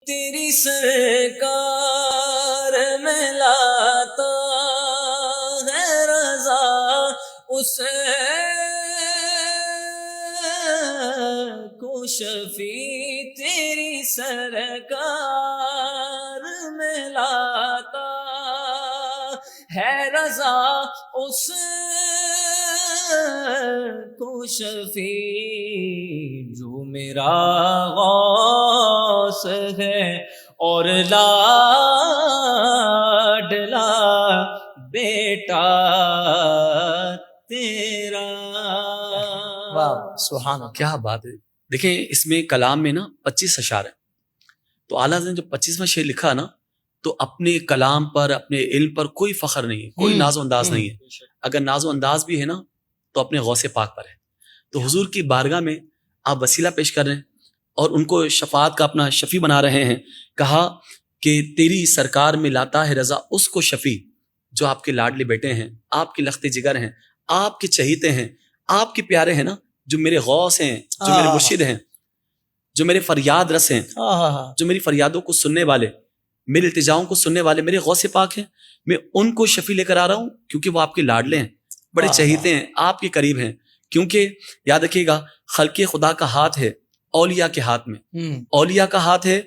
تیری سرکار میں لاتا ہے رضا، اسے کو شفیع تیری سرکار میں لاتا ہے رضا، اس کو شفیع جو میرا غوث ہے اور لاڈلا بیٹا تیرا۔ واہ سبحان اللہ، کیا بات ہے۔ دیکھیں اس میں کلام میں نا 25 اشعار ہیں، تو اعلیٰ حضرت نے جب 25واں شعر لکھا نا تو اپنے کلام پر، اپنے علم پر کوئی فخر نہیں ہے، کوئی ناز و انداز نہیں ہے۔ اگر ناز و انداز بھی ہے نا تو اپنے غوث پاک پر ہے۔ تو حضور کی بارگاہ میں آپ وسیلہ پیش کر رہے ہیں اور ان کو شفاعت کا اپنا شفیع بنا رہے ہیں۔ کہا کہ تیری سرکار میں لاتا ہے رضا اس کو شفیع جو آپ کے لاڈلے بیٹے ہیں، آپ کے لخت جگر ہیں، آپ کے چہیتے ہیں، آپ کے پیارے ہیں نا، جو میرے غوث ہیں، جو میرے مرشد ہیں، جو میرے فریاد رس ہیں، جو میری فریادوں کو سننے والے، میرے التجاؤں کو سننے والے میرے غوث پاک ہیں۔ میں ان کو شفیع لے کر آ رہا ہوں کیونکہ وہ آپ کے لاڈلے ہیں، بڑے چہیتے ہیں، آپ کے قریب ہیں۔ کیونکہ یاد رکھیے گا خلق خدا کا ہاتھ ہے اولیاء کے ہاتھ میں، اولیاء کا ہاتھ ہے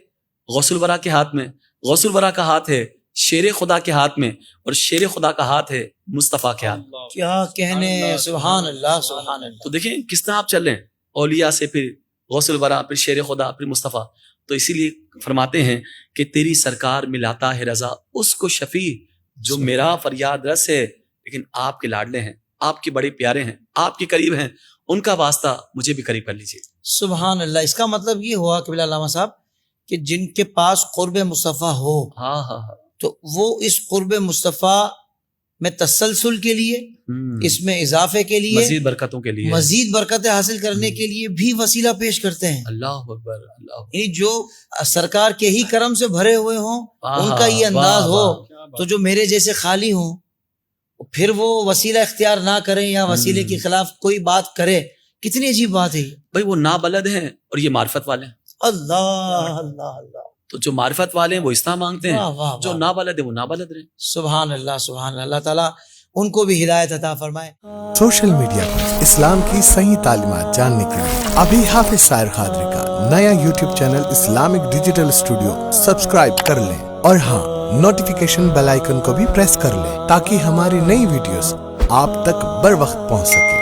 غوث الورا کے ہاتھ میں، غوث الورا کا ہاتھ ہے شیر خدا کے ہاتھ میں، اور شیر خدا کا ہاتھ ہے مصطفیٰ کے ہاتھ میں۔ کیا کہنے، سبحان اللہ سبحان اللہ۔ تو دیکھیں کس طرح آپ چل رہے ہیں، اولیاء سے پھر غوث الورا، پھر شیر خدا، پھر مصطفیٰ۔ تو اسی لیے فرماتے ہیں کہ تیری سرکار ملاتا ہے رضا اس کو شفیع جو میرا فریاد رس ہے، لیکن آپ کے لاڈلے ہیں، آپ کے بڑے پیارے ہیں، آپ کے قریب ہیں، ان کا واسطہ مجھے بھی قریب کر لیجیے۔ سبحان اللہ۔ اس کا مطلب یہ ہوا کہ علامہ صاحب کہ جن کے پاس قرب مصطفیٰ ہو تو وہ اس قرب مصطفیٰ میں تسلسل کے لیے، اس میں اضافے کے لیے، مزید برکتوں کے لیے، مزید برکتیں حاصل کرنے کے لیے بھی وسیلہ پیش کرتے ہیں۔ اللہ اکبر، اللہ اکبر۔ یعنی جو سرکار کے ہی کرم سے بھرے ہوئے ہوں، ان کا یہ انداز ہو، تو جو میرے جیسے خالی ہوں پھر وہ وسیلہ اختیار نہ کریں یا وسیلے کے خلاف کوئی بات کرے، کتنی عجیب بات ہے یہ۔ بھائی وہ نابلد ہیں اور یہ معرفت والے ہیں۔ اللہ اللہ اللہ، تو جو معرفت والے ہیں وہ اس طرح مانگتے ہیں، واہ واہ جو واہ۔ نابلد ہیں وہ نابلد رہیں۔ سبحان اللہ سبحان اللہ۔ اللہ تعالیٰ ان کو بھی ہدایت عطا فرمائے۔ سوشل میڈیا پر اسلام کی صحیح تعلیمات جاننے کے لیے ابھی حافظ سائر قادری کا نیا YouTube channel Islamic digital studio subscribe کر لیں، اور ہاں نوٹیفیکیشن بیل آئیکن کو بھی پریس کر لیں تاکہ ہماری نئی ویڈیوز آپ تک بر وقت پہنچ سکے۔